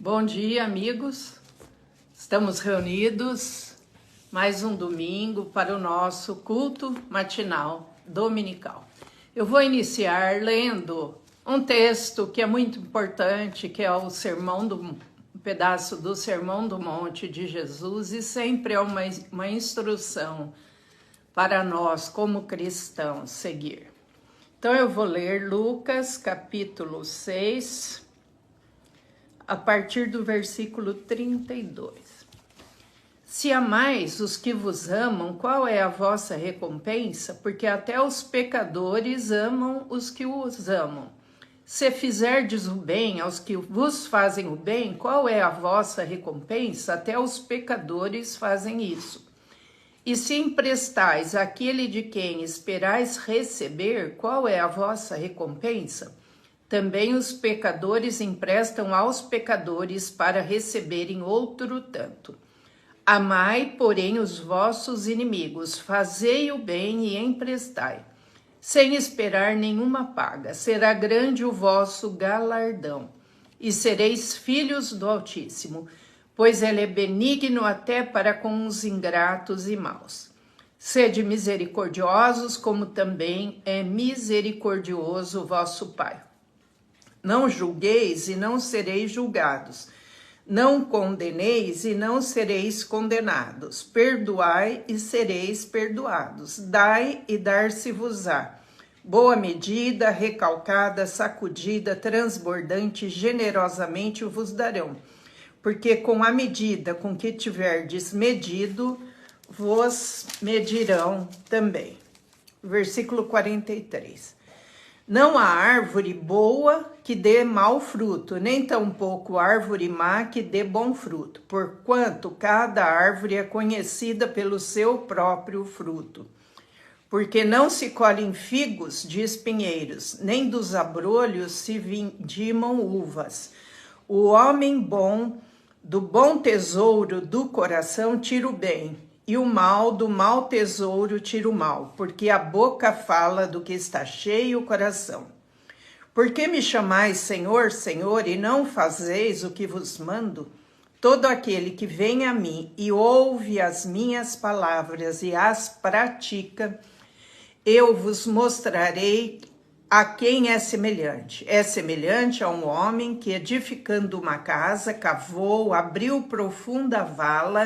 Bom dia, amigos. Estamos reunidos mais um domingo para o nosso culto matinal dominical. Eu vou iniciar lendo um texto que é muito importante, que é um pedaço do Sermão do Monte de Jesus, e sempre é uma instrução para nós, como cristãos, seguir. Então eu vou ler Lucas, capítulo 6, a partir do versículo 32. Se amais os que vos amam, qual é a vossa recompensa? Porque até os pecadores amam os que os amam. Se fizerdes o bem aos que vos fazem o bem, qual é a vossa recompensa? Até os pecadores fazem isso. E se emprestais àquele de quem esperais receber, qual é a vossa recompensa? Também os pecadores emprestam aos pecadores para receberem outro tanto. Amai, porém, os vossos inimigos, fazei o bem e emprestai, sem esperar nenhuma paga. Será grande o vosso galardão, e sereis filhos do Altíssimo, pois ele é benigno até para com os ingratos e maus. Sede misericordiosos, como também é misericordioso o vosso Pai. Não julgueis e não sereis julgados. Não condeneis e não sereis condenados. Perdoai e sereis perdoados. Dai e dar-se-vos-á. Boa medida, recalcada, sacudida, transbordante, generosamente vos darão. Porque com a medida com que tiverdes medido, vos medirão também. Versículo 43. Não há árvore boa que dê mau fruto, nem tampouco árvore má que dê bom fruto, porquanto cada árvore é conhecida pelo seu próprio fruto. Porque não se colhem figos de espinheiros, nem dos abrolhos se vindimam uvas. O homem bom, do bom tesouro do coração, tira o bem, e o mal do mau tesouro tira o mal, porque a boca fala do que está cheio o coração. Por que me chamais Senhor, Senhor, e não fazeis o que vos mando? Todo aquele que vem a mim e ouve as minhas palavras e as pratica, eu vos mostrarei a quem é semelhante. É semelhante a um homem que, edificando uma casa, cavou, abriu profunda vala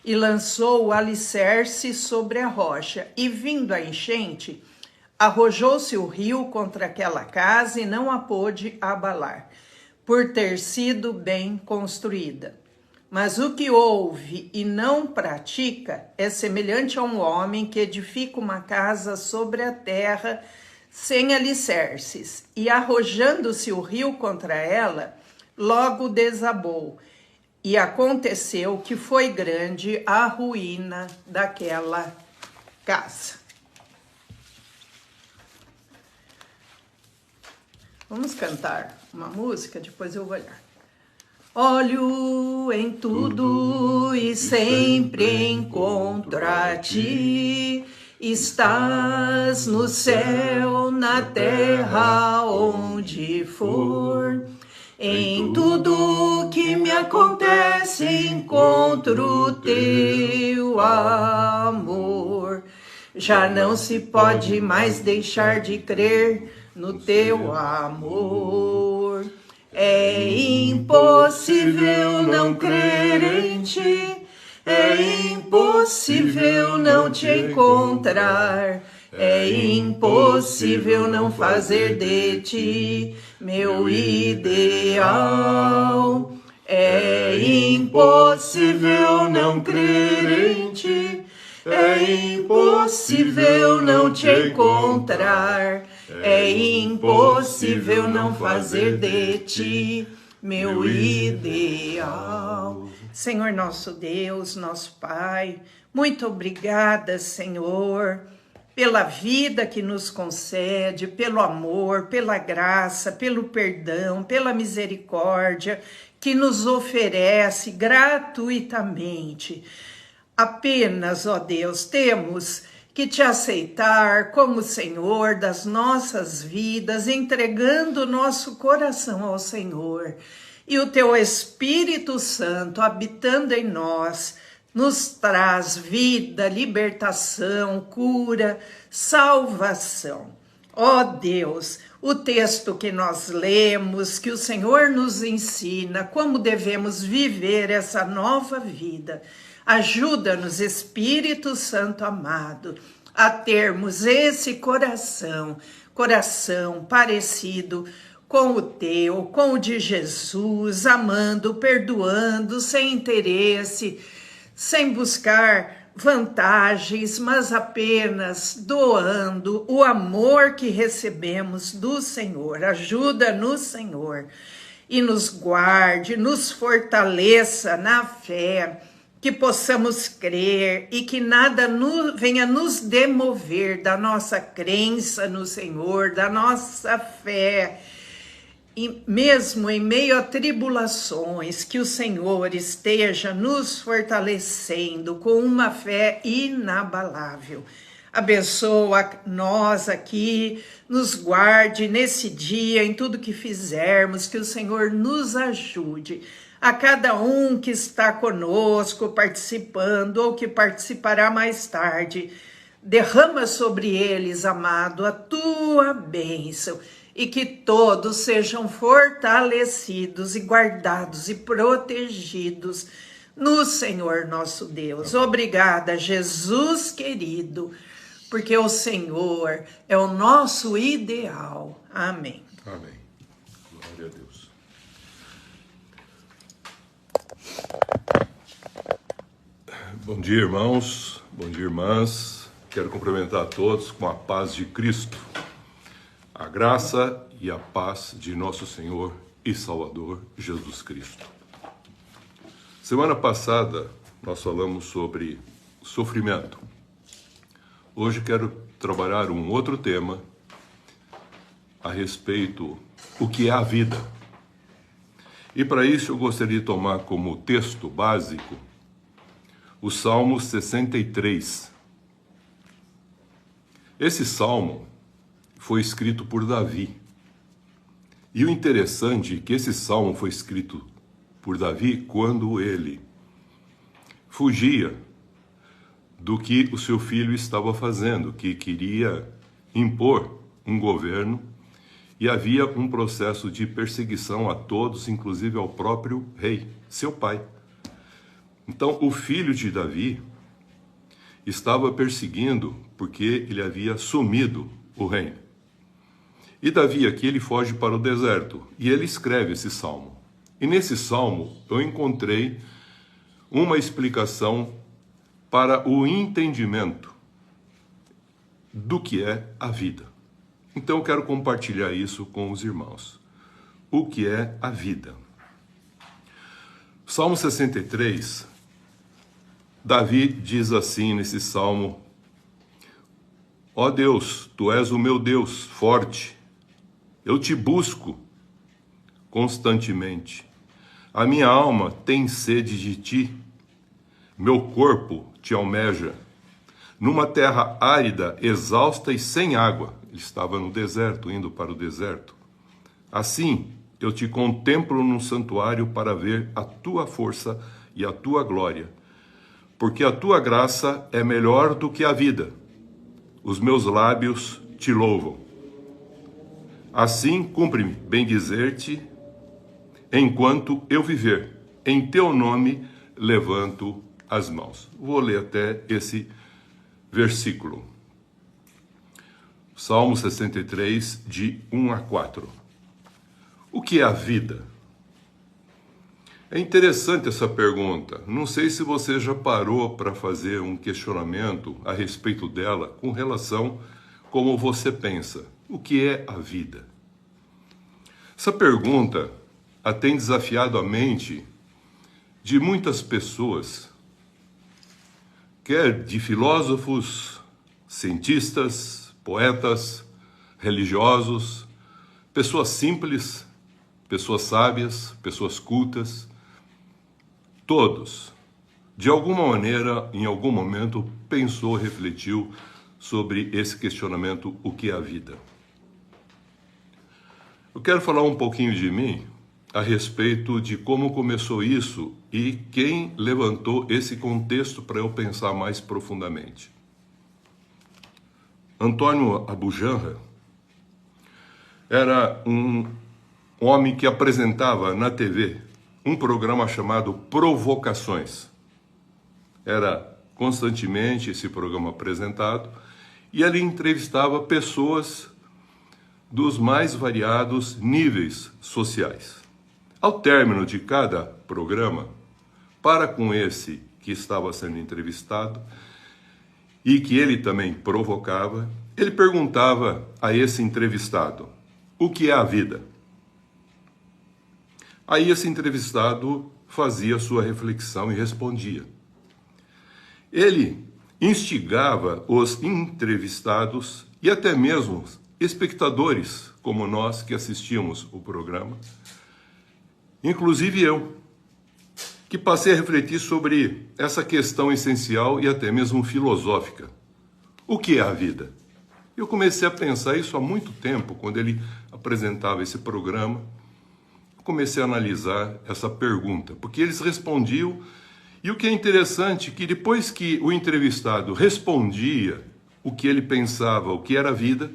e lançou o alicerce sobre a rocha. E vindo a enchente, arrojou-se o rio contra aquela casa e não a pôde abalar, por ter sido bem construída. Mas o que ouve e não pratica é semelhante a um homem que edifica uma casa sobre a terra sem alicerces, e arrojando-se o rio contra ela, logo desabou. E aconteceu que foi grande a ruína daquela casa. Vamos cantar uma música, depois eu vou olhar. Olho em tudo e sempre encontro a ti. Estás no céu, na terra, onde for. Em tudo que me acontece, encontro teu amor. Já não se pode mais deixar de crer no teu amor. É impossível não crer em ti, é impossível não te encontrar. É impossível não fazer de ti meu ideal. É impossível não crer em ti. É impossível não te encontrar. É impossível não fazer de ti meu ideal. Senhor nosso Deus, nosso Pai, muito obrigada, Senhor, pela vida que nos concede, pelo amor, pela graça, pelo perdão, pela misericórdia que nos oferece gratuitamente. Apenas, ó Deus, temos que te aceitar como Senhor das nossas vidas, entregando o nosso coração ao Senhor E o teu Espírito Santo habitando em nós, nos traz vida, libertação, cura, salvação. Ó Deus, o texto que nós lemos, que o Senhor nos ensina, como devemos viver essa nova vida. Ajuda-nos, Espírito Santo amado, a termos esse coração parecido com o teu, com o de Jesus, amando, perdoando, sem interesse, sem buscar vantagens, mas apenas doando o amor que recebemos do Senhor. Ajuda-nos, Senhor, e nos guarde, nos fortaleça na fé, que possamos crer e que nada venha nos demover da nossa crença no Senhor, da nossa fé. E mesmo em meio a tribulações, que o Senhor esteja nos fortalecendo com uma fé inabalável. Abençoa nós aqui, nos guarde nesse dia, em tudo que fizermos, que o Senhor nos ajude. A cada um que está conosco, participando, ou que participará mais tarde, derrama sobre eles, amado, a tua bênção, e que todos sejam fortalecidos e guardados e protegidos no Senhor nosso Deus. Obrigada, Jesus querido, porque o Senhor é o nosso ideal. Amém. Amém. Glória a Deus. Bom dia, irmãos. Bom dia, irmãs. Quero cumprimentar a todos com a paz de Cristo. A graça e a paz de nosso Senhor e Salvador Jesus Cristo. Semana passada nós falamos sobre sofrimento. Hoje quero trabalhar um outro tema a respeito do que é a vida. E para isso eu gostaria de tomar como texto básico o Salmo 63. Esse salmo foi escrito por Davi. E o interessante é que esse salmo foi escrito por Davi quando ele fugia do que o seu filho estava fazendo, que queria impor um governo, e havia um processo de perseguição a todos, inclusive ao próprio rei, seu pai. Então, o filho de Davi estava perseguindo porque ele havia sumido o reino. E Davi aqui, ele foge para o deserto e ele escreve esse salmo. E nesse salmo eu encontrei uma explicação para o entendimento do que é a vida. Então eu quero compartilhar isso com os irmãos. O que é a vida? Salmo 63, Davi diz assim nesse salmo: ó Deus, tu és o meu Deus forte, eu te busco constantemente. A minha alma tem sede de ti, meu corpo te almeja. Numa terra árida, exausta e sem água, ele estava no deserto, indo para o deserto. Assim, eu te contemplo num santuário para ver a tua força e a tua glória, porque a tua graça é melhor do que a vida. Os meus lábios te louvam. Assim, cumpre-me bem dizer-te, enquanto eu viver, em teu nome levanto as mãos. Vou ler até esse versículo. Salmo 63, de 1 a 4. O que é a vida? É interessante essa pergunta. Não sei se você já parou para fazer um questionamento a respeito dela com relação a como você pensa. O que é a vida? Essa pergunta a tem desafiado a mente de muitas pessoas, quer de filósofos, cientistas, poetas, religiosos, pessoas simples, pessoas sábias, pessoas cultas. Todos, de alguma maneira, em algum momento, pensou, refletiu sobre esse questionamento, o que é a vida. Eu quero falar um pouquinho de mim a respeito de como começou isso e quem levantou esse contexto para eu pensar mais profundamente. Antônio Abujamra era um homem que apresentava na TV um programa chamado Provocações. Era constantemente esse programa apresentado e ele entrevistava pessoas dos mais variados níveis sociais. Ao término de cada programa, para com esse que estava sendo entrevistado e que ele também provocava, ele perguntava a esse entrevistado: o que é a vida? Aí esse entrevistado fazia sua reflexão e respondia. Ele instigava os entrevistados e até mesmo espectadores como nós que assistíamos o programa, inclusive eu, que passei a refletir sobre essa questão essencial e até mesmo filosófica. O que é a vida? Eu comecei a pensar isso há muito tempo, quando ele apresentava esse programa. Comecei a analisar essa pergunta, porque eles respondiam, e o que é interessante é que depois que o entrevistado respondia o que ele pensava, o que era a vida,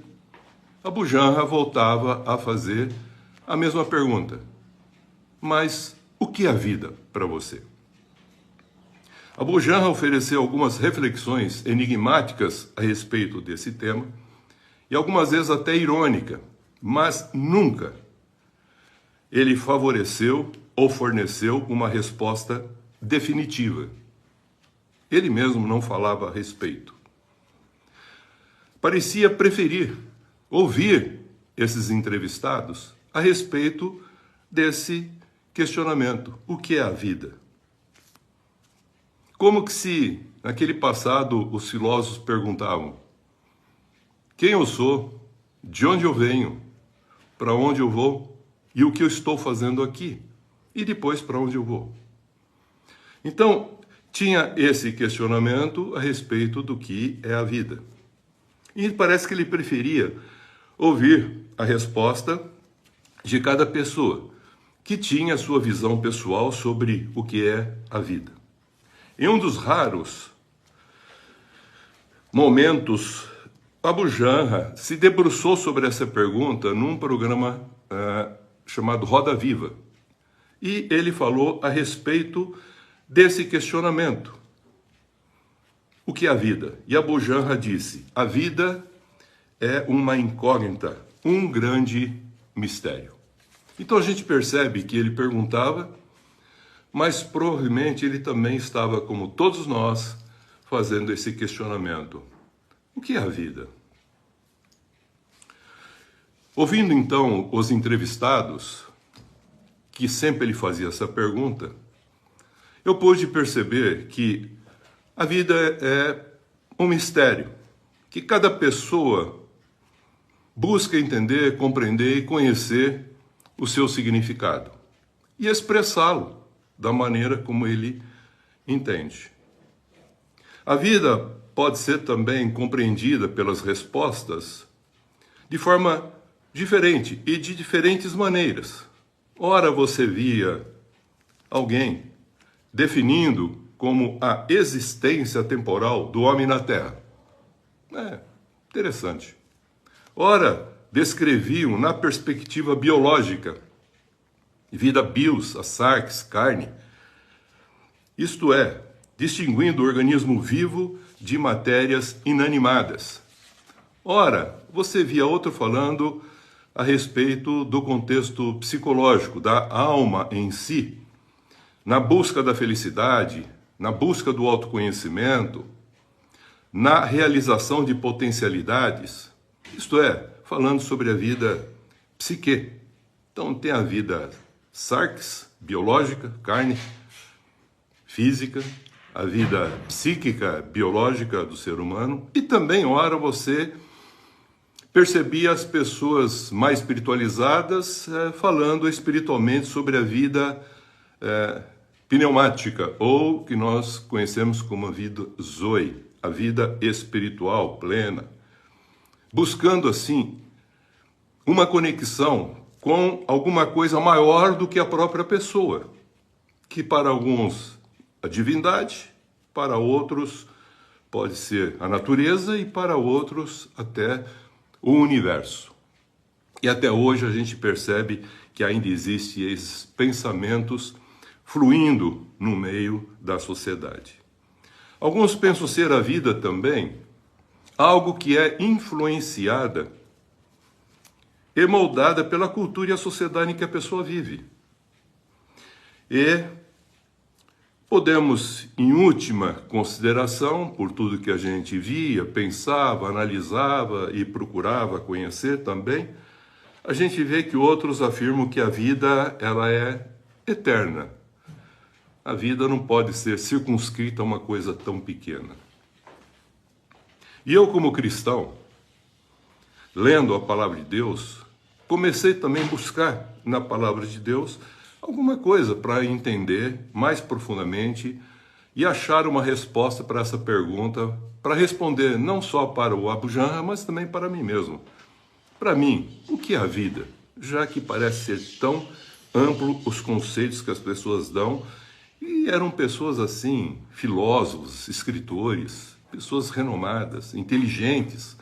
Abujamra voltava a fazer a mesma pergunta. Mas o que é a vida para você? Abujamra ofereceu algumas reflexões enigmáticas a respeito desse tema, e algumas vezes até irônica, mas nunca ele favoreceu ou forneceu uma resposta definitiva. Ele mesmo não falava a respeito. Parecia preferir ouvir esses entrevistados a respeito desse questionamento: o que é a vida? Como que se, naquele passado, os filósofos perguntavam: quem eu sou, de onde eu venho, para onde eu vou e o que eu estou fazendo aqui, e depois para onde eu vou. Então, tinha esse questionamento a respeito do que é a vida. E parece que ele preferia ouvir a resposta de cada pessoa, que tinha a sua visão pessoal sobre o que é a vida. Em um dos raros momentos, Abujamra se debruçou sobre essa pergunta num programa chamado Roda Viva. E ele falou a respeito desse questionamento. O que é a vida? E Abujamra disse: a vida é uma incógnita, um grande mistério. Então a gente percebe que ele perguntava, mas provavelmente ele também estava, como todos nós, fazendo esse questionamento. O que é a vida? Ouvindo então os entrevistados, que sempre ele fazia essa pergunta, eu pude perceber que a vida é um mistério, que cada pessoa busca entender, compreender e conhecer o seu significado e expressá-lo da maneira como ele entende. A vida pode ser também compreendida pelas respostas de forma diferente e de diferentes maneiras. Ora, você via alguém definindo como a existência temporal do homem na Terra. Interessante. Ora, descreviam na perspectiva biológica, vida bios, a sarx, carne. Isto é, distinguindo o organismo vivo de matérias inanimadas. Ora, você via outro falando a respeito do contexto psicológico, da alma em si, na busca da felicidade, na busca do autoconhecimento, na realização de potencialidades, isto é, falando sobre a vida psique. Então tem a vida sarx, biológica, carne, física, a vida psíquica, biológica do ser humano, e também, ora, você percebia as pessoas mais espiritualizadas falando espiritualmente sobre a vida pneumática, ou que nós conhecemos como a vida zoe, a vida espiritual plena, buscando assim uma conexão com alguma coisa maior do que a própria pessoa, que para alguns a divindade, para outros pode ser a natureza e para outros até o universo. E até hoje a gente percebe que ainda existem esses pensamentos fluindo no meio da sociedade. Alguns pensam ser a vida também algo que é influenciada e moldada pela cultura e a sociedade em que a pessoa vive. E podemos, em última consideração, por tudo que a gente via, pensava, analisava e procurava conhecer também, a gente vê que outros afirmam que a vida ela é eterna. A vida não pode ser circunscrita a uma coisa tão pequena. E eu, como cristão, lendo a palavra de Deus, comecei também a buscar na palavra de Deus alguma coisa para entender mais profundamente e achar uma resposta para essa pergunta, para responder não só para o Abu Janra, mas também para mim mesmo. Para mim, o que é a vida? Já que parece ser tão amplo os conceitos que as pessoas dão, e eram pessoas assim, filósofos, escritores, pessoas renomadas, inteligentes,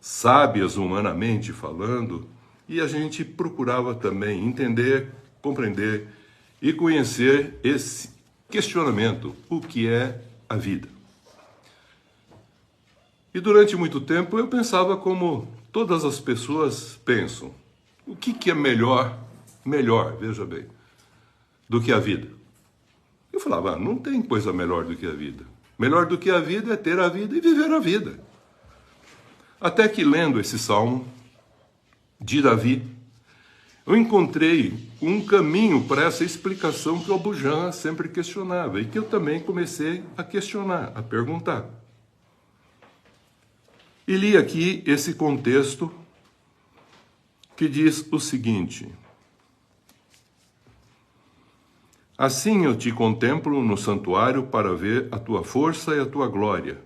sábias humanamente falando, e a gente procurava também entender, compreender e conhecer esse questionamento, o que é a vida. E durante muito tempo eu pensava como todas as pessoas pensam, o que é melhor, veja bem, do que a vida? Eu falava, não tem coisa melhor do que a vida. Melhor do que a vida é ter a vida e viver a vida. Até que lendo esse salmo de Davi, eu encontrei um caminho para essa explicação que o Abu Janra sempre questionava e que eu também comecei a questionar, a perguntar. E li aqui esse contexto que diz o seguinte: assim eu te contemplo no santuário para ver a tua força e a tua glória,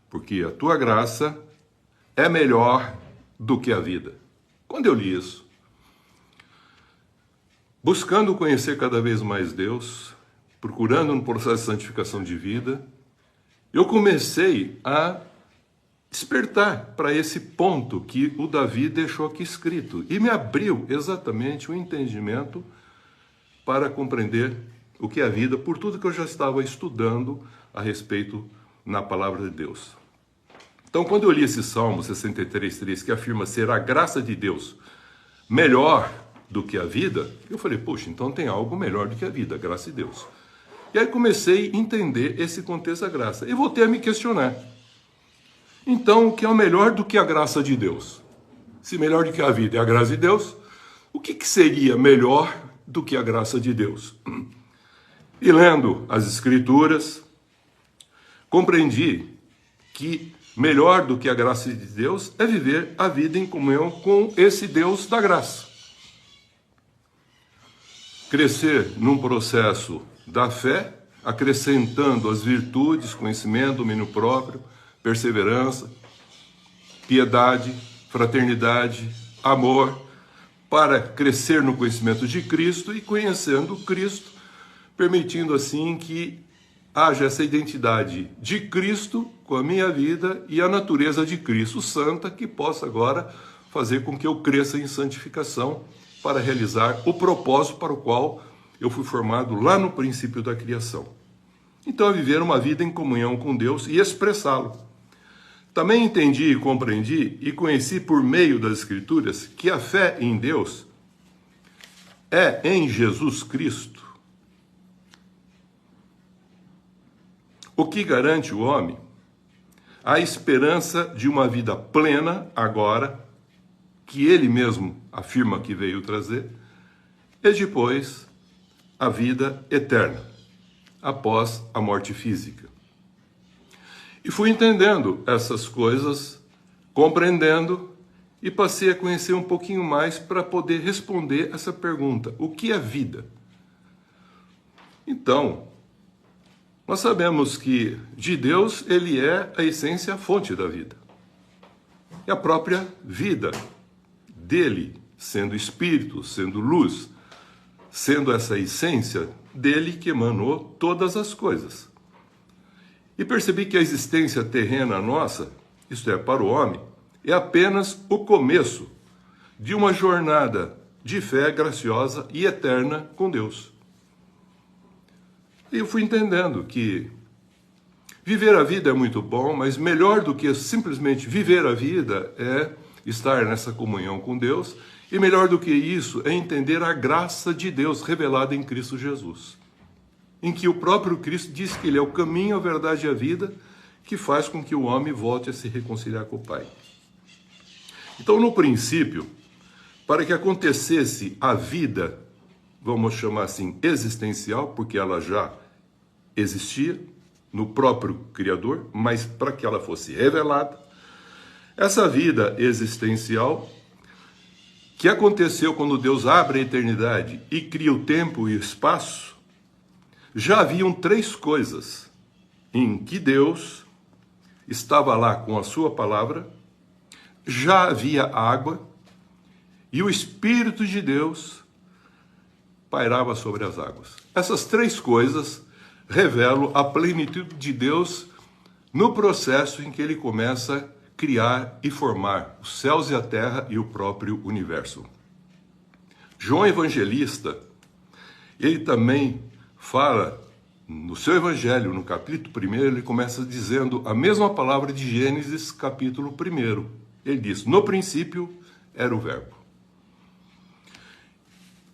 porque a tua graça é melhor do que a vida. Quando eu li isso, buscando conhecer cada vez mais Deus, procurando um processo de santificação de vida, eu comecei a despertar para esse ponto que o Davi deixou aqui escrito e me abriu exatamente o entendimento para compreender o que é a vida, por tudo que eu já estava estudando a respeito na palavra de Deus. Então, quando eu li esse Salmo 63:3, que afirma ser a graça de Deus melhor do que a vida, eu falei, poxa, então tem algo melhor do que a vida, a graça de Deus. E aí comecei a entender esse contexto da graça e voltei a me questionar. Então, o que é melhor do que a graça de Deus? Se melhor do que a vida é a graça de Deus, o que seria melhor do que a graça de Deus? E lendo as Escrituras, compreendi que melhor do que a graça de Deus é viver a vida em comunhão com esse Deus da graça. Crescer num processo da fé, acrescentando as virtudes, conhecimento, domínio próprio, perseverança, piedade, fraternidade, amor, para crescer no conhecimento de Cristo e conhecendo Cristo, permitindo assim que haja essa identidade de Cristo com a minha vida e a natureza de Cristo santa, que possa agora fazer com que eu cresça em santificação para realizar o propósito para o qual eu fui formado lá no princípio da criação. Então, é viver uma vida em comunhão com Deus e expressá-lo. Também entendi e compreendi e conheci por meio das Escrituras que a fé em Deus é em Jesus Cristo o que garante o homem a esperança de uma vida plena agora, que ele mesmo afirma que veio trazer, e depois a vida eterna, após a morte física. E fui entendendo essas coisas, compreendendo, e passei a conhecer um pouquinho mais para poder responder essa pergunta: o que é vida? Então, nós sabemos que de Deus ele é a essência, a fonte da vida. E a própria vida dele sendo espírito, sendo luz, sendo essa essência dele que emanou todas as coisas. E percebi que a existência terrena nossa, isto é, para o homem, é apenas o começo de uma jornada de fé graciosa e eterna com Deus. E eu fui entendendo que viver a vida é muito bom, mas melhor do que simplesmente viver a vida é estar nessa comunhão com Deus, e melhor do que isso é entender a graça de Deus revelada em Cristo Jesus, em que o próprio Cristo diz que Ele é o caminho, a verdade e a vida, que faz com que o homem volte a se reconciliar com o Pai. Então, no princípio, para que acontecesse a vida, vamos chamar assim, existencial, porque ela já existia no próprio Criador, mas para que ela fosse revelada, essa vida existencial que aconteceu quando Deus abre a eternidade e cria o tempo e o espaço, já haviam três coisas em que Deus estava lá com a sua palavra, já havia água e o Espírito de Deus pairava sobre as águas. Essas três coisas revelam a plenitude de Deus no processo em que ele começa a criar e formar os céus e a terra e o próprio universo. João Evangelista, ele também fala no seu evangelho, no capítulo 1, ele começa dizendo a mesma palavra de Gênesis, capítulo 1. Ele diz: no princípio era o verbo.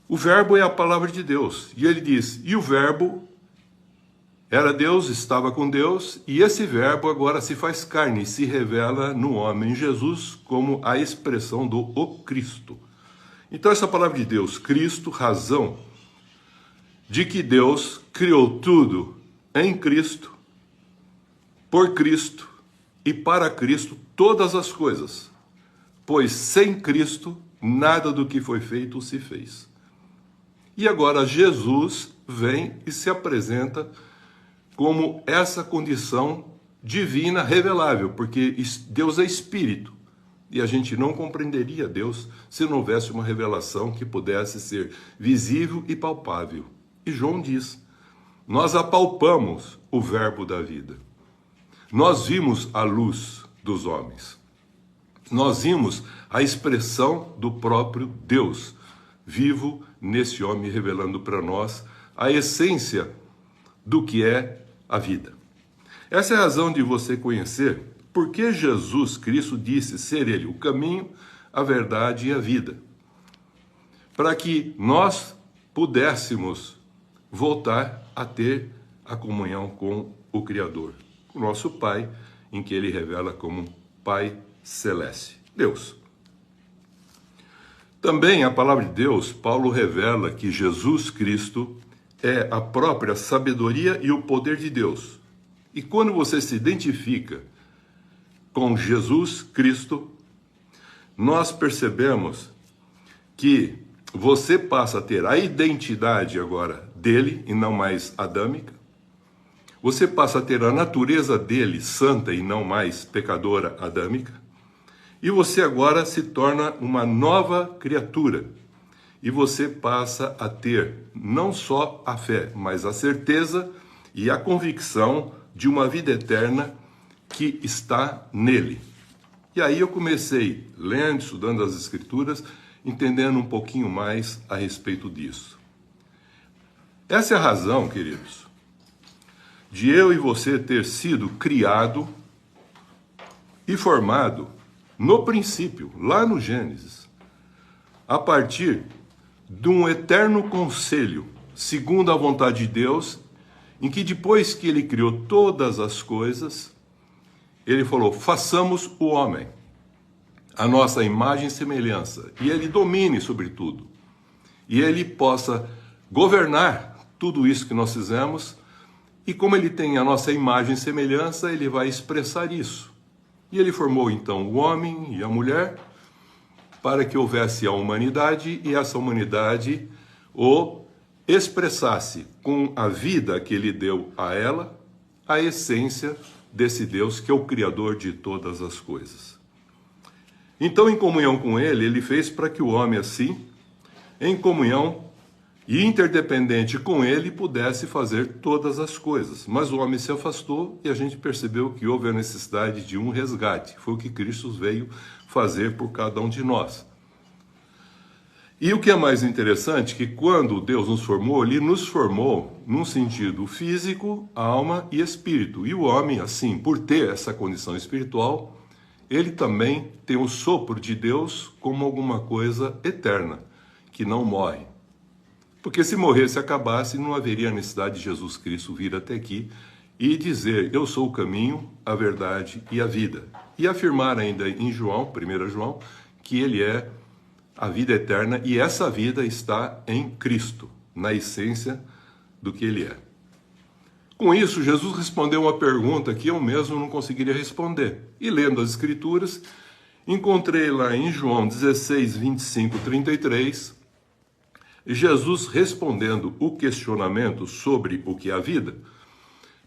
O verbo é a palavra de Deus. E ele diz, e o verbo era Deus, estava com Deus, e esse verbo agora se faz carne, e se revela no homem Jesus como a expressão do o Cristo. Então essa palavra de Deus, Cristo, razão de que Deus criou tudo em Cristo, por Cristo e para Cristo todas as coisas, pois sem Cristo nada do que foi feito se fez. E agora Jesus vem e se apresenta como essa condição divina revelável, porque Deus é espírito, e a gente não compreenderia Deus se não houvesse uma revelação que pudesse ser visível e palpável. E João diz, nós apalpamos o verbo da vida, nós vimos a luz dos homens, nós vimos a expressão do próprio Deus, vivo nesse homem, revelando para nós a essência do que é a vida. Essa é a razão de você conhecer por que Jesus Cristo disse ser Ele o caminho, a verdade e a vida. Para que nós pudéssemos voltar a ter a comunhão com o Criador, o nosso Pai, em que Ele revela como Pai Celeste, Deus. Também a palavra de Deus, Paulo revela que Jesus Cristo é a própria sabedoria e o poder de Deus. E quando você se identifica com Jesus Cristo, nós percebemos que você passa a ter a identidade agora dele e não mais adâmica. Você passa a ter a natureza dele santa e não mais pecadora adâmica. E você agora se torna uma nova criatura. E você passa a ter não só a fé, mas a certeza e a convicção de uma vida eterna que está nele. E aí eu comecei lendo, estudando as Escrituras, entendendo um pouquinho mais a respeito disso. Essa é a razão, queridos, de eu e você ter sido criado e formado no princípio, lá no Gênesis, a partir de um eterno conselho, segundo a vontade de Deus, em que depois que ele criou todas as coisas, ele falou, façamos o homem, a nossa imagem e semelhança, e ele domine sobre tudo, e ele possa governar tudo isso que nós fizemos, e como ele tem a nossa imagem e semelhança, ele vai expressar isso. E ele formou então o homem e a mulher, para que houvesse a humanidade, e essa humanidade o expressasse com a vida que ele deu a ela, a essência desse Deus que é o Criador de todas as coisas. Então, em comunhão com ele, ele fez para que o homem assim, em comunhão e interdependente com ele, pudesse fazer todas as coisas. Mas o homem se afastou e a gente percebeu que houve a necessidade de um resgate. Foi o que Cristo veio fazer por cada um de nós. E o que é mais interessante, que quando Deus nos formou, Ele nos formou num sentido físico, alma e espírito. E o homem, assim, por ter essa condição espiritual, ele também tem o sopro de Deus como alguma coisa eterna, que não morre. Porque se morresse e acabasse, não haveria necessidade de Jesus Cristo vir até aqui e dizer, eu sou o caminho, a verdade e a vida. E afirmar ainda em João, 1 João, que ele é a vida eterna e essa vida está em Cristo, na essência do que ele é. Com isso, Jesus respondeu uma pergunta que eu mesmo não conseguiria responder. E lendo as Escrituras, encontrei lá em João 16, 25, 33, Jesus respondendo o questionamento sobre o que é a vida,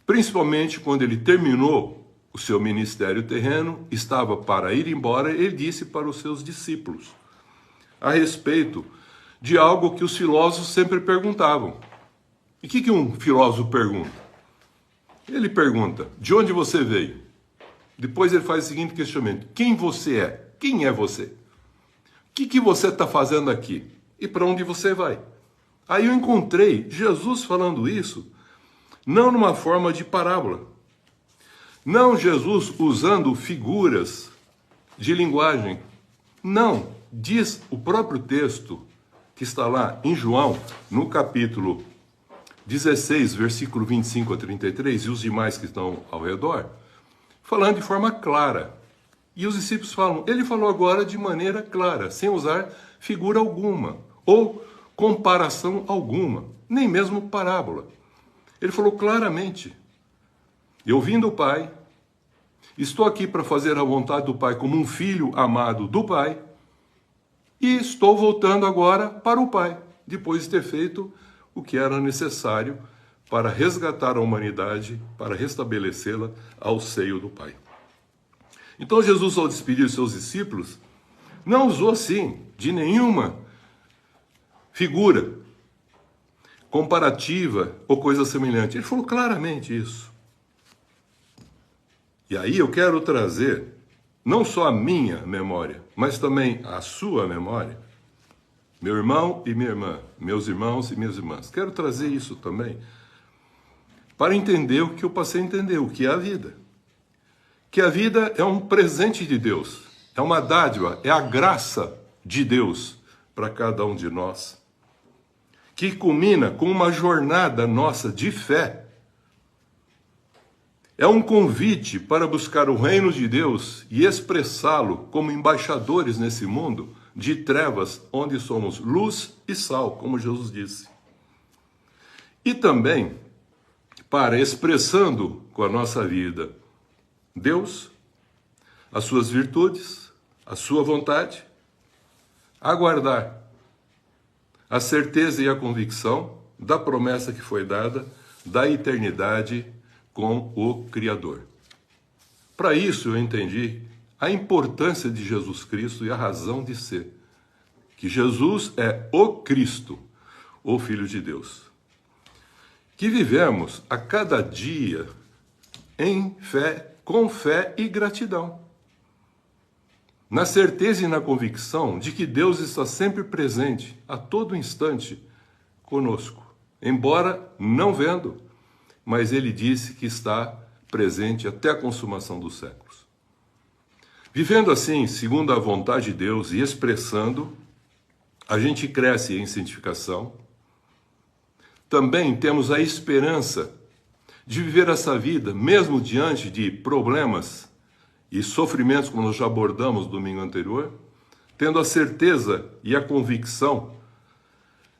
principalmente quando ele terminou o seu ministério terreno, estava para ir embora, ele disse para os seus discípulos a respeito de algo que os filósofos sempre perguntavam. E o que um filósofo pergunta? Ele pergunta, de onde você veio? Depois ele faz o seguinte questionamento, quem você é? Quem é você? O que você está fazendo aqui? E para onde você vai? Aí eu encontrei Jesus falando isso, não numa forma de parábola. Não Jesus usando figuras de linguagem. Não, diz o próprio texto que está lá em João, no capítulo 16, versículo 25 a 33, e os demais que estão ao redor, falando de forma clara. E os discípulos falam, ele falou agora de maneira clara, sem usar figura alguma, ou comparação alguma, nem mesmo parábola. Ele falou claramente, eu vim do Pai, estou aqui para fazer a vontade do Pai como um filho amado do Pai, e estou voltando agora para o Pai, depois de ter feito o que era necessário para resgatar a humanidade, para restabelecê-la ao seio do Pai. Então Jesus, ao despedir seus discípulos, não usou assim de nenhuma figura comparativa ou coisa semelhante. Ele falou claramente isso. E aí eu quero trazer não só a minha memória, mas também a sua memória, meu irmão e minha irmã, meus irmãos e minhas irmãs. Quero trazer isso também para entender o que eu passei a entender, o que é a vida. Que a vida é um presente de Deus, é uma dádiva, é a graça de Deus para cada um de nós, que culmina com uma jornada nossa de fé. É um convite para buscar o reino de Deus e expressá-lo como embaixadores nesse mundo de trevas, onde somos luz e sal, como Jesus disse. E também para, expressando com a nossa vida Deus, as suas virtudes, a sua vontade, aguardar a certeza e a convicção da promessa que foi dada da eternidade com o Criador. Para isso eu entendi a importância de Jesus Cristo e a razão de ser, que Jesus é o Cristo, o Filho de Deus, que vivemos a cada dia em fé, com fé e gratidão, na certeza e na convicção de que Deus está sempre presente, a todo instante, conosco, embora não vendo, mas Ele disse que está presente até a consumação dos séculos. Vivendo assim, segundo a vontade de Deus e expressando, a gente cresce em santificação. Também temos a esperança de viver essa vida, mesmo diante de problemas e sofrimentos, como nós já abordamos no domingo anterior, tendo a certeza e a convicção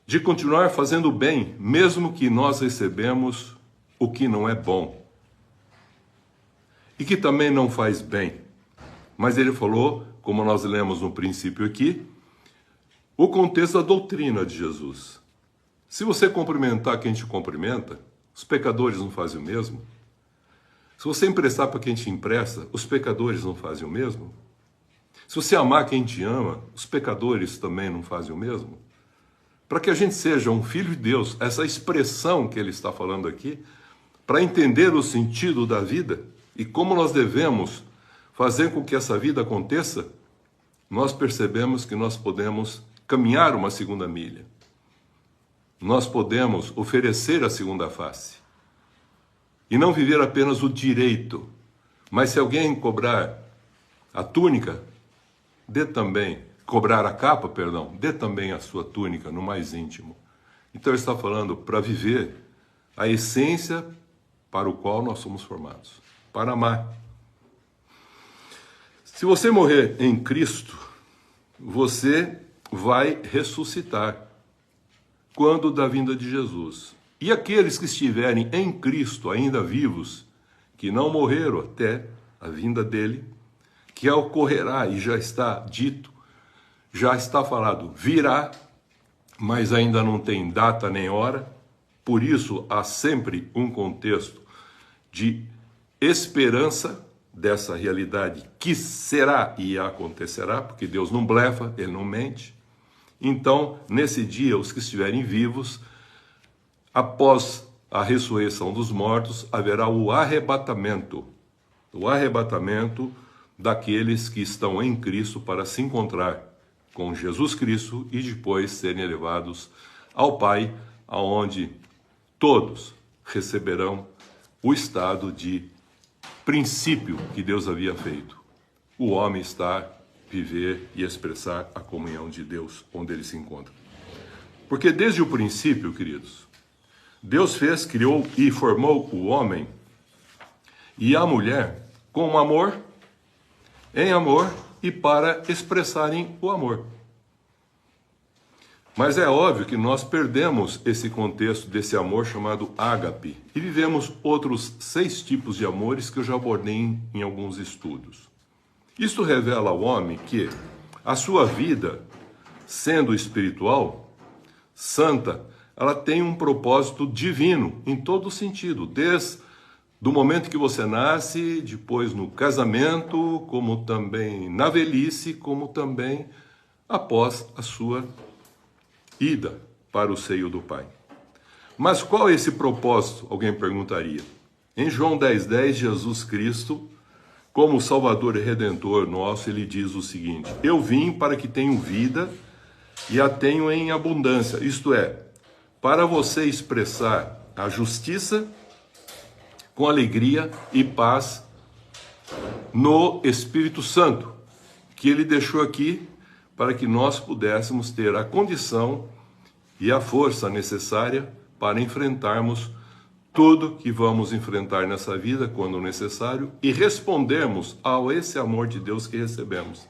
de continuar fazendo o bem, mesmo que nós recebemos o que não é bom e que também não faz bem. Mas ele falou, como nós lemos no princípio aqui, o contexto da doutrina de Jesus. Se você cumprimentar quem te cumprimenta, os pecadores não fazem o mesmo? Se você emprestar para quem te empresta, os pecadores não fazem o mesmo? Se você amar quem te ama, os pecadores também não fazem o mesmo? Para que a gente seja um filho de Deus, essa expressão que ele está falando aqui, para entender o sentido da vida e como nós devemos fazer com que essa vida aconteça, nós percebemos que nós podemos caminhar uma segunda milha. Nós podemos oferecer a segunda face. E não viver apenas o direito. Mas se alguém cobrar a túnica, dê também, cobrar a capa, perdão, dê também a sua túnica no mais íntimo. Então ele está falando para viver a essência para o qual nós somos formados, para amar. Se você morrer em Cristo, você vai ressuscitar quando da vinda de Jesus. E aqueles que estiverem em Cristo, ainda vivos, que não morreram até a vinda dele, que ocorrerá, e já está dito, já está falado, virá, mas ainda não tem data nem hora, por isso há sempre um contexto de esperança dessa realidade que será e acontecerá, porque Deus não blefa, Ele não mente. Então, nesse dia, os que estiverem vivos, após a ressurreição dos mortos, haverá o arrebatamento daqueles que estão em Cristo para se encontrar com Jesus Cristo e depois serem elevados ao Pai, aonde todos receberão o estado de princípio que Deus havia feito. O homem estar, viver e expressar a comunhão de Deus onde ele se encontra. Porque desde o princípio, queridos, Deus fez, criou e formou o homem e a mulher com amor, em amor e para expressarem o amor. Mas é óbvio que nós perdemos esse contexto desse amor chamado ágape e vivemos outros 6 tipos de amores que eu já abordei em alguns estudos. Isto revela ao homem que a sua vida, sendo espiritual, santa, ela tem um propósito divino em todo sentido, desde do momento que você nasce, depois no casamento, como também na velhice, como também após a sua ida para o seio do Pai. Mas qual é esse propósito? Alguém perguntaria. Em João 10,10, Jesus Cristo, como Salvador e Redentor nosso, ele diz o seguinte: eu vim para que tenham vida e a tenham em abundância. Isto é, para você expressar a justiça com alegria e paz no Espírito Santo, que ele deixou aqui para que nós pudéssemos ter a condição e a força necessária para enfrentarmos tudo que vamos enfrentar nessa vida quando necessário e respondermos ao esse amor de Deus que recebemos.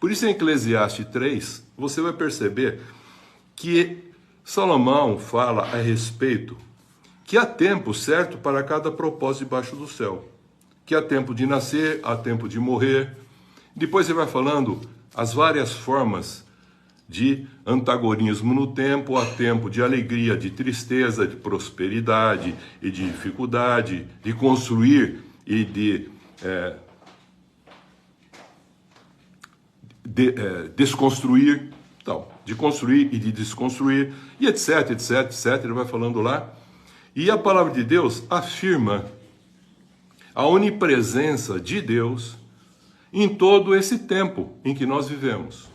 Por isso em Eclesiastes 3, você vai perceber que Salomão fala a respeito que há tempo certo para cada propósito debaixo do céu. Que há tempo de nascer, há tempo de morrer. Depois ele vai falando as várias formas de antagonismo no tempo, há tempo de alegria, de tristeza, de prosperidade e de dificuldade, de construir e de desconstruir, então, de construir e de desconstruir, e etc, etc, etc, ele vai falando lá. E a palavra de Deus afirma a onipresença de Deus em todo esse tempo em que nós vivemos.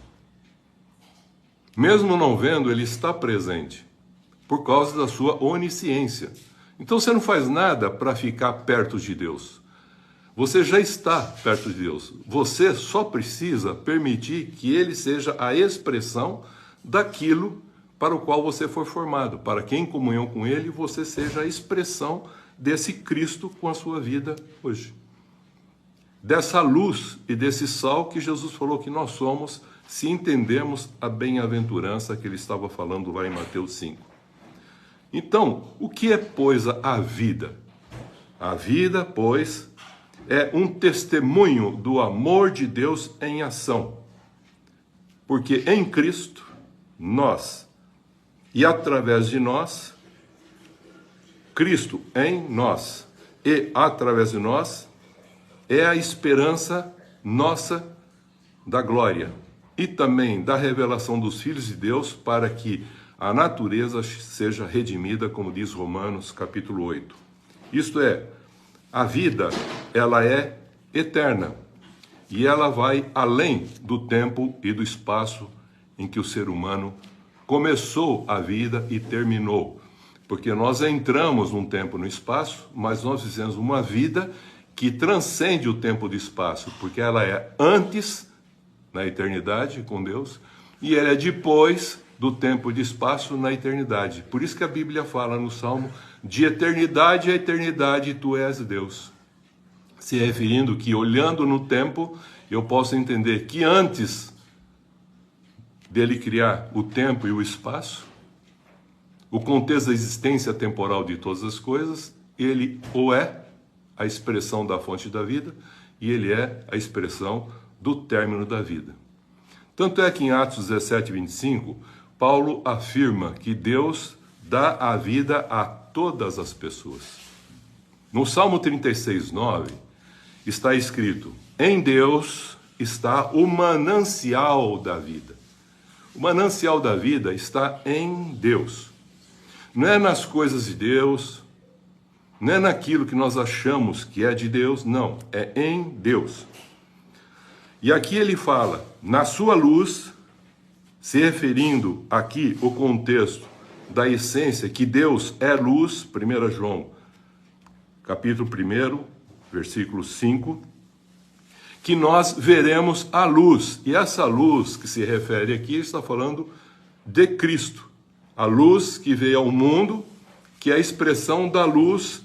Mesmo não vendo, ele está presente, por causa da sua onisciência. Então você não faz nada para ficar perto de Deus. Você já está perto de Deus. Você só precisa permitir que ele seja a expressão daquilo para o qual você foi formado, para que em comunhão com ele você seja a expressão desse Cristo com a sua vida hoje. Dessa luz e desse sal que Jesus falou que nós somos, se entendemos a bem-aventurança que ele estava falando lá em Mateus 5. Então, o que é, pois, a vida? A vida, pois, é um testemunho do amor de Deus em ação. Porque em Cristo, nós, e através de nós, Cristo em nós e através de nós, é a esperança nossa da glória e também da revelação dos filhos de Deus para que a natureza seja redimida, como diz Romanos capítulo 8. Isto é, a vida, ela é eterna e ela vai além do tempo e do espaço em que o ser humano começou a vida e terminou. Porque nós entramos num tempo e no espaço, mas nós fizemos uma vida que transcende o tempo e o espaço, porque ela é antes, na eternidade com Deus, e ela é depois do tempo e do espaço na eternidade. Por isso que a Bíblia fala no Salmo, de eternidade a eternidade tu és Deus. Se referindo que, olhando no tempo, eu posso entender que antes dele criar o tempo e o espaço, o contexto da existência temporal de todas as coisas, ele ou é a expressão da fonte da vida, e ele é a expressão do término da vida. Tanto é que em Atos 17, 25, Paulo afirma que Deus dá a vida a todas as pessoas. No Salmo 36, 9, está escrito: em Deus está o manancial da vida. O manancial da vida está em Deus. Não é nas coisas de Deus, não é naquilo que nós achamos que é de Deus, não, é em Deus. E aqui ele fala, na sua luz, se referindo aqui o contexto da essência, que Deus é luz, 1 João, capítulo 1, versículo 5, que nós veremos a luz. E essa luz que se refere aqui está falando de Cristo. A luz que veio ao mundo, que é a expressão da luz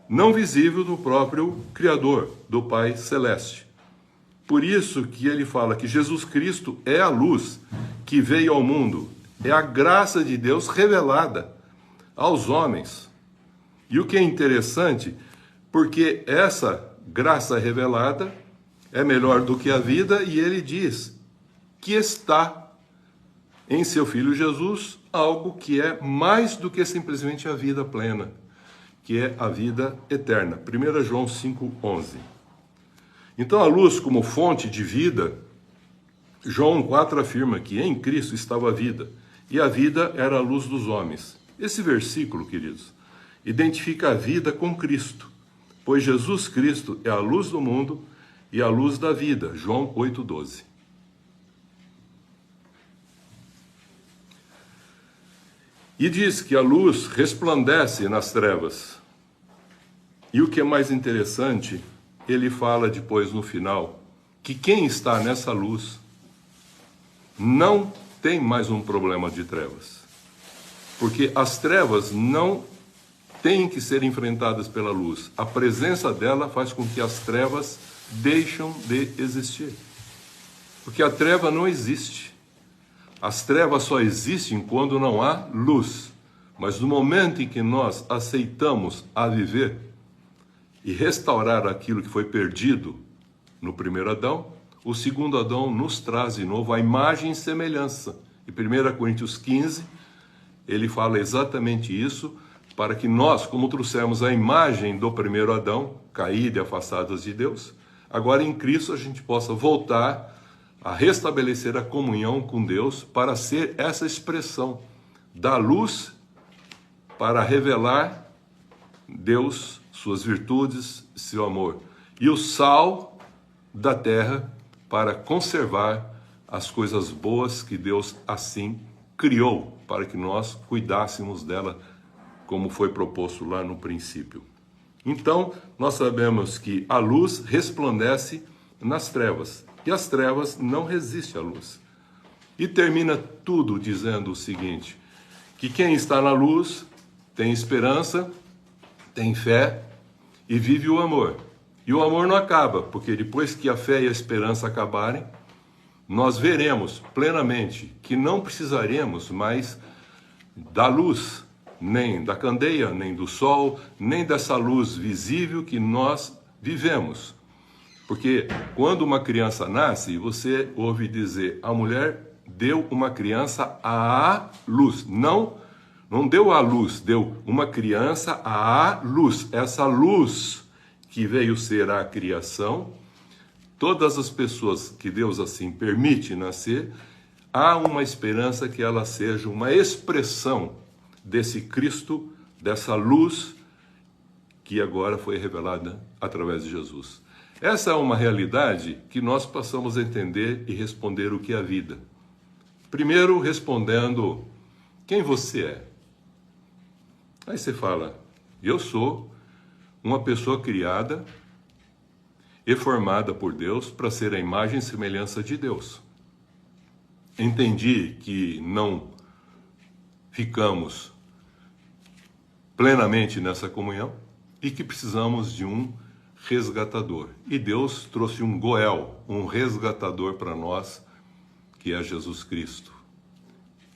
não visível do próprio Criador, do Pai Celeste. Por isso que ele fala que Jesus Cristo é a luz que veio ao mundo, é a graça de Deus revelada aos homens. E o que é interessante, porque essa graça revelada é melhor do que a vida, e ele diz que está em seu Filho Jesus algo que é mais do que simplesmente a vida plena, que é a vida eterna. 1 João 5,11. Então, a luz como fonte de vida, João 4 afirma que em Cristo estava a vida, e a vida era a luz dos homens. Esse versículo, queridos, identifica a vida com Cristo, pois Jesus Cristo é a luz do mundo e a luz da vida. João 8,12. E diz que a luz resplandece nas trevas. E o que é mais interessante, ele fala depois no final, que quem está nessa luz não tem mais um problema de trevas. Porque as trevas não têm que ser enfrentadas pela luz. A presença dela faz com que as trevas deixam de existir. Porque a treva não existe. As trevas só existem quando não há luz. Mas no momento em que nós aceitamos a viver e restaurar aquilo que foi perdido no primeiro Adão, o segundo Adão nos traz de novo a imagem e semelhança. E 1 Coríntios 15, ele fala exatamente isso, para que nós, como trouxemos a imagem do primeiro Adão, caído e afastados de Deus, agora em Cristo a gente possa voltar a restabelecer a comunhão com Deus para ser essa expressão da luz para revelar Deus, suas virtudes, seu amor. E o sal da terra para conservar as coisas boas que Deus assim criou, para que nós cuidássemos dela, como foi proposto lá no princípio. Então, nós sabemos que a luz resplandece nas trevas, e as trevas não resistem à luz. E termina tudo dizendo o seguinte, que quem está na luz tem esperança, tem fé e vive o amor. E o amor não acaba, porque depois que a fé e a esperança acabarem, nós veremos plenamente que não precisaremos mais da luz, nem da candeia, nem do sol, nem dessa luz visível que nós vivemos. Porque quando uma criança nasce, você ouve dizer, a mulher deu uma criança à luz. Não deu à luz, deu uma criança à luz. Essa luz que veio ser a criação, todas as pessoas que Deus assim permite nascer, há uma esperança que ela seja uma expressão desse Cristo, dessa luz que agora foi revelada através de Jesus. Essa é uma realidade que nós passamos a entender e responder o que é a vida. Primeiro, respondendo, quem você é? Aí você fala, eu sou uma pessoa criada e formada por Deus para ser a imagem e semelhança de Deus. Entendi que não ficamos plenamente nessa comunhão e que precisamos de um resgatador. E Deus trouxe um Goel, um resgatador para nós, que é Jesus Cristo.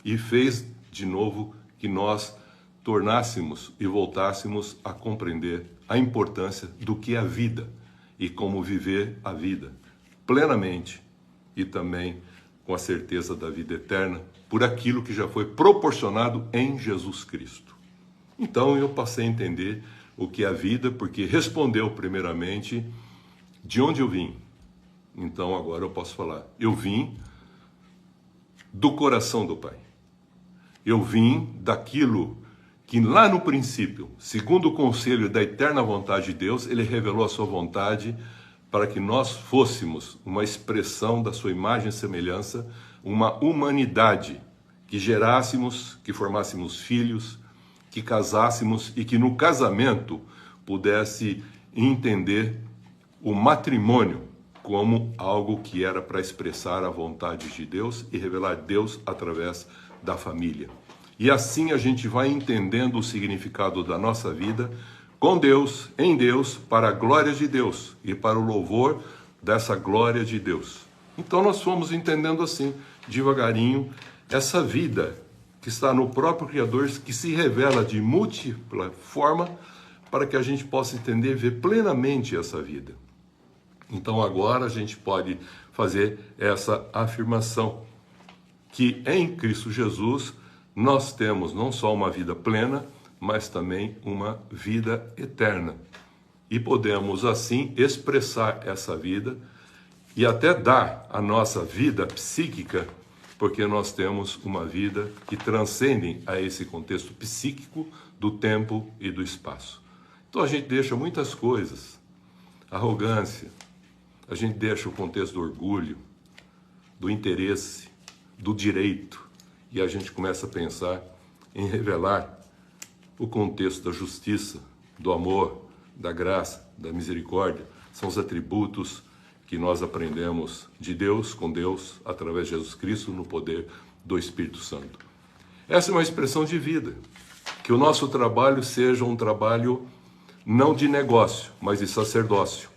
E fez de novo que nós tornássemos e voltássemos a compreender a importância do que é a vida e como viver a vida plenamente e também com a certeza da vida eterna por aquilo que já foi proporcionado em Jesus Cristo. Então eu passei a entender o que é a vida, porque respondeu primeiramente de onde eu vim. Então agora eu posso falar, eu vim do coração do Pai. Eu vim daquilo que lá no princípio, segundo o conselho da eterna vontade de Deus, Ele revelou a sua vontade para que nós fôssemos uma expressão da sua imagem e semelhança, uma humanidade que gerássemos, que formássemos filhos, que casássemos e que no casamento pudesse entender o matrimônio como algo que era para expressar a vontade de Deus e revelar Deus através da família. E assim a gente vai entendendo o significado da nossa vida com Deus, em Deus, para a glória de Deus e para o louvor dessa glória de Deus. Então nós fomos entendendo assim, devagarinho, essa vida que está no próprio Criador, que se revela de múltipla forma para que a gente possa entender e ver plenamente essa vida. Então agora a gente pode fazer essa afirmação, que em Cristo Jesus nós temos não só uma vida plena, mas também uma vida eterna. E podemos assim expressar essa vida e até dar a nossa vida psíquica, porque nós temos uma vida que transcende a esse contexto psíquico do tempo e do espaço. Então a gente deixa muitas coisas, arrogância, a gente deixa o contexto do orgulho, do interesse, do direito, e a gente começa a pensar em revelar o contexto da justiça, do amor, da graça, da misericórdia. São os atributos que nós aprendemos de Deus, com Deus, através de Jesus Cristo, no poder do Espírito Santo. Essa é uma expressão de vida. Que o nosso trabalho seja um trabalho não de negócio, mas de sacerdócio.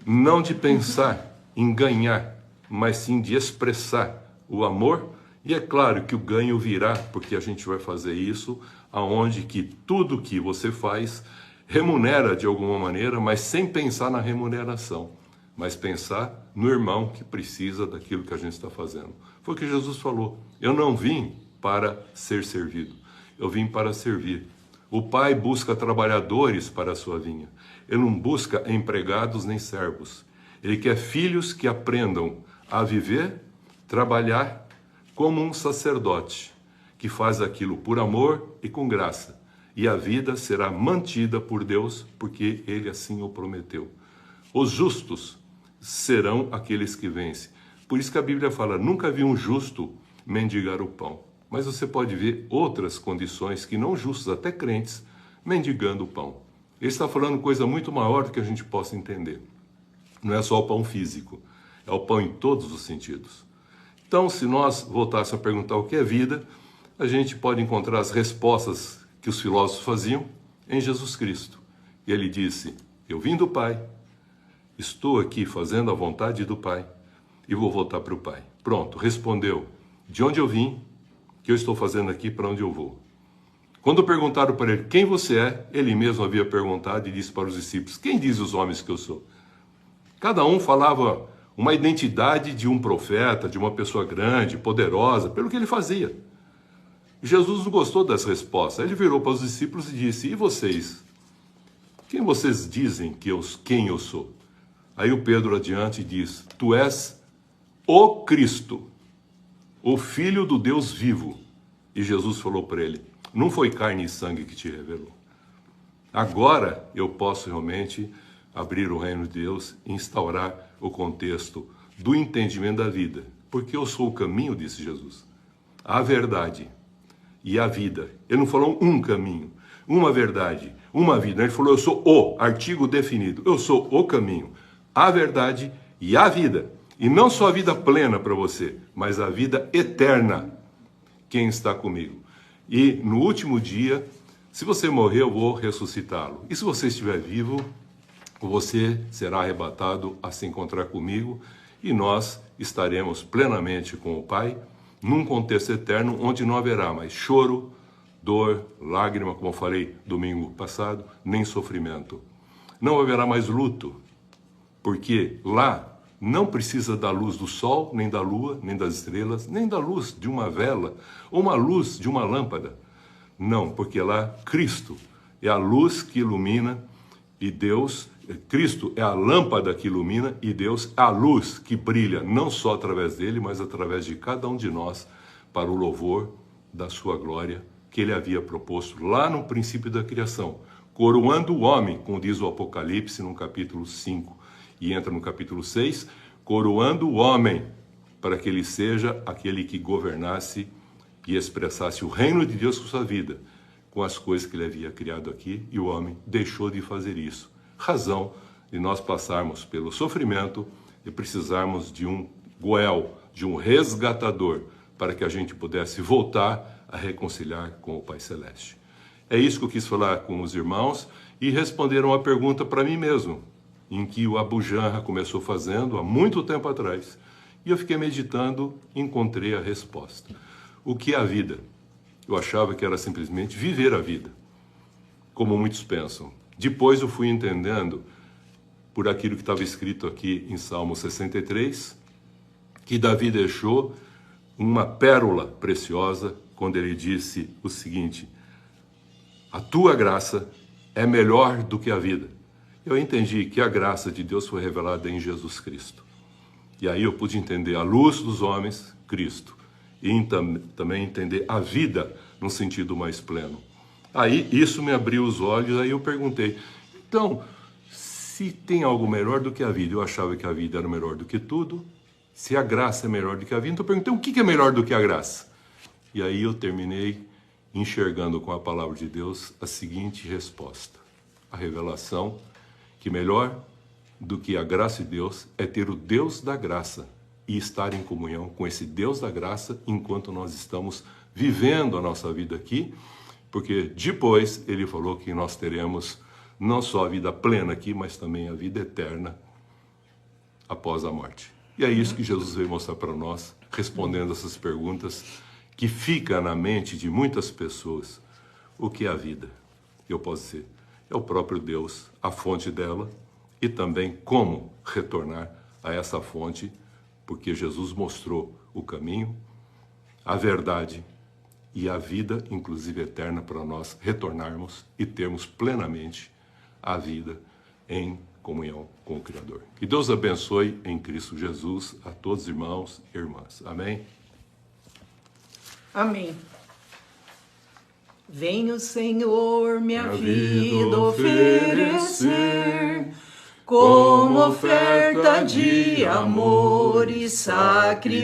Não de pensar em ganhar, mas sim de expressar o amor. E é claro que o ganho virá, porque a gente vai fazer isso aonde que tudo que você faz remunera de alguma maneira, mas sem pensar na remuneração, mas pensar no irmão que precisa daquilo que a gente está fazendo. Foi o que Jesus falou, eu não vim para ser servido, eu vim para servir. O Pai busca trabalhadores para a sua vinha, Ele não busca empregados nem servos, Ele quer filhos que aprendam a viver, trabalhar como um sacerdote, que faz aquilo por amor e com graça. E a vida será mantida por Deus, porque Ele assim o prometeu. Os justos serão aqueles que vencem. Por isso que a Bíblia fala, nunca vi um justo mendigar o pão. Mas você pode ver outras condições que não justos, até crentes, mendigando o pão. Ele está falando coisa muito maior do que a gente possa entender. Não é só o pão físico, é o pão em todos os sentidos. Então, se nós voltássemos a perguntar o que é vida, a gente pode encontrar as respostas que os filósofos faziam em Jesus Cristo. E ele disse, eu vim do Pai, estou aqui fazendo a vontade do Pai e vou voltar para o Pai. Pronto, respondeu, de onde eu vim, o que eu estou fazendo aqui, para onde eu vou. Quando perguntaram para ele quem você é, ele mesmo havia perguntado e disse para os discípulos, quem diz os homens que eu sou? Cada um falava uma identidade de um profeta, de uma pessoa grande, poderosa, pelo que ele fazia. Jesus não gostou das respostas. Ele virou para os discípulos e disse, e vocês? Quem vocês dizem quem eu sou? Aí o Pedro adiante diz: tu és o Cristo, o Filho do Deus vivo. E Jesus falou para ele: não foi carne e sangue que te revelou. Agora eu posso realmente abrir o reino de Deus e instaurar o contexto do entendimento da vida. Porque eu sou o caminho, disse Jesus, a verdade e a vida. Ele não falou um caminho, uma verdade, uma vida. Ele falou: eu sou o, artigo definido. Eu sou o caminho, a verdade e a vida. E não só a vida plena para você, mas a vida eterna. Quem está comigo? E no último dia, se você morrer, eu vou ressuscitá-lo. E se você estiver vivo, você será arrebatado a se encontrar comigo e nós estaremos plenamente com o Pai num contexto eterno onde não haverá mais choro, dor, lágrima, como eu falei domingo passado, nem sofrimento. Não haverá mais luto, porque lá não precisa da luz do sol, nem da lua, nem das estrelas, nem da luz de uma vela ou uma luz de uma lâmpada. Não, porque lá Cristo é a luz que ilumina e Deus, Cristo é a lâmpada que ilumina e Deus é a luz que brilha não só através dele, mas através de cada um de nós para o louvor da sua glória que ele havia proposto lá no princípio da criação, coroando o homem, como diz o Apocalipse no capítulo 5 e entra no capítulo 6, coroando o homem para que ele seja aquele que governasse e expressasse o reino de Deus com sua vida, com as coisas que ele havia criado aqui, e o homem deixou de fazer isso. Razão de nós passarmos pelo sofrimento e precisarmos de um Goel, de um resgatador, para que a gente pudesse voltar a reconciliar com o Pai Celeste. É isso que eu quis falar com os irmãos e responder uma pergunta para mim mesmo, em que o Abu Janra começou fazendo há muito tempo atrás. E eu fiquei meditando e encontrei a resposta. O que é a vida? Eu achava que era simplesmente viver a vida, como muitos pensam. Depois eu fui entendendo, por aquilo que estava escrito aqui em Salmo 63, que Davi deixou uma pérola preciosa quando ele disse o seguinte: a tua graça é melhor do que a vida. Eu entendi que a graça de Deus foi revelada em Jesus Cristo. E aí eu pude entender a luz dos homens, Cristo, e também entender a vida num sentido mais pleno. Aí isso me abriu os olhos, aí eu perguntei, então, se tem algo melhor do que a vida, eu achava que a vida era melhor do que tudo, se a graça é melhor do que a vida, então eu perguntei, o que é melhor do que a graça? E aí eu terminei enxergando com a palavra de Deus a seguinte resposta: a revelação que melhor do que a graça de Deus é ter o Deus da graça e estar em comunhão com esse Deus da graça enquanto nós estamos vivendo a nossa vida aqui, porque depois ele falou que nós teremos não só a vida plena aqui, mas também a vida eterna após a morte. E é isso que Jesus veio mostrar para nós, respondendo essas perguntas que fica na mente de muitas pessoas. O que é a vida? Eu posso dizer, é o próprio Deus, a fonte dela, e também como retornar a essa fonte, porque Jesus mostrou o caminho, a verdade e a vida, inclusive eterna, para nós retornarmos e termos plenamente a vida em comunhão com o Criador. Que Deus abençoe em Cristo Jesus a todos os irmãos e irmãs. Amém? Amém. Vem o Senhor minha vida oferecer como oferta de amor e sacrifício.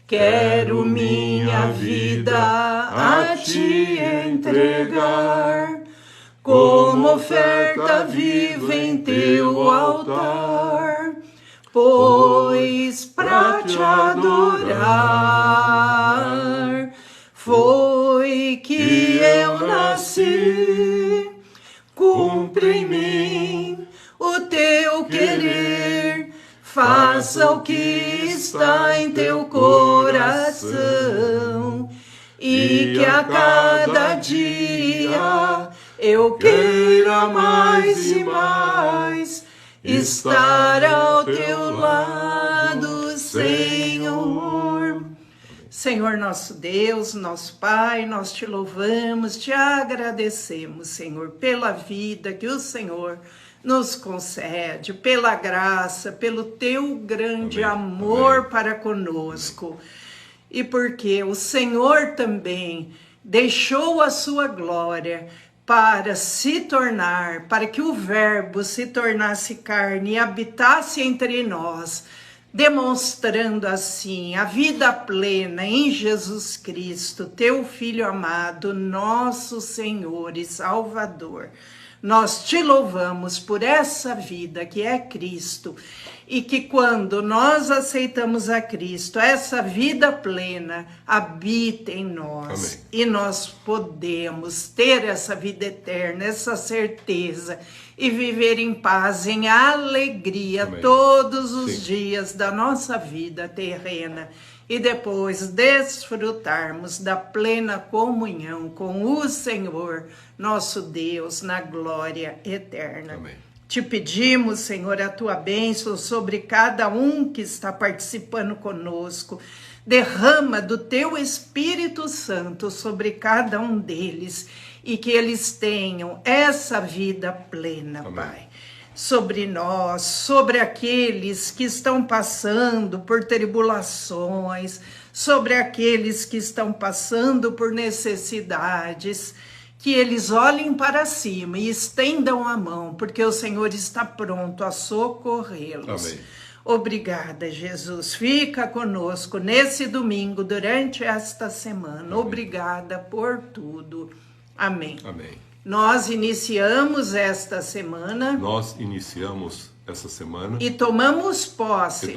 Quero minha vida a ti entregar como oferta viva em teu altar, pois pra te adorar foi que eu nasci. Cumpre em mim o teu querer, faça o que está em teu coração, e que a cada dia eu queira mais e mais estar ao teu lado, Senhor. Senhor nosso Deus, nosso Pai, nós te louvamos, te agradecemos, Senhor, pela vida que o Senhor nos concede, pela graça, pelo teu grande Amém. amor Amém. para conosco. E porque o Senhor também deixou a sua glória para se tornar, para que o Verbo se tornasse carne e habitasse entre nós, demonstrando assim a vida plena em Jesus Cristo, teu Filho amado, nosso Senhor e Salvador. Nós te louvamos por essa vida que é Cristo e que quando nós aceitamos a Cristo, essa vida plena habita em nós. Amém. E nós podemos ter essa vida eterna, essa certeza e viver em paz, em alegria Amém. todos os Sim. dias da nossa vida terrena. E depois desfrutarmos da plena comunhão com o Senhor, nosso Deus, na glória eterna. Amém. Te pedimos, Senhor, a tua bênção sobre cada um que está participando conosco. Derrama do teu Espírito Santo sobre cada um deles e que eles tenham essa vida plena, Amém. Pai. Sobre nós, sobre aqueles que estão passando por tribulações, sobre aqueles que estão passando por necessidades, que eles olhem para cima e estendam a mão, porque o Senhor está pronto a socorrê-los. Amém. Obrigada, Jesus. Fica conosco nesse domingo, durante esta semana. Amém. Obrigada por tudo. Amém. Amém. Nós iniciamos esta semana Nós iniciamos essa semana e tomamos posse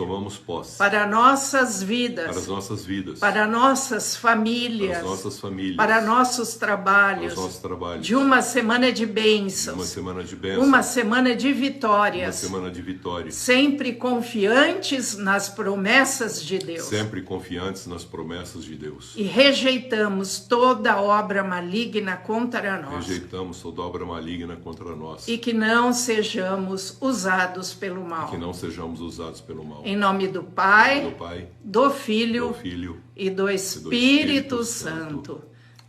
para nossas vidas, para as nossas vidas, para nossas famílias, para as nossas famílias, para nossos trabalhos, para os nossos trabalhos, de uma semana de bênçãos, uma semana de bênçãos, uma semana de vitórias, uma semana de vitórias, sempre confiantes nas promessas de Deus. sempre confiantes nas promessas de Deus. E rejeitamos toda obra maligna contra nós. Rejeitamos toda obra maligna contra nós. E que não sejamos usados pelo mal. Que não sejamos usados pelo mal. Em nome do Pai, do Pai, do Filho, do Filho e do Espírito Santo.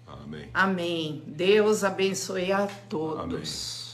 Amém. Amém. Deus abençoe a todos. Amém.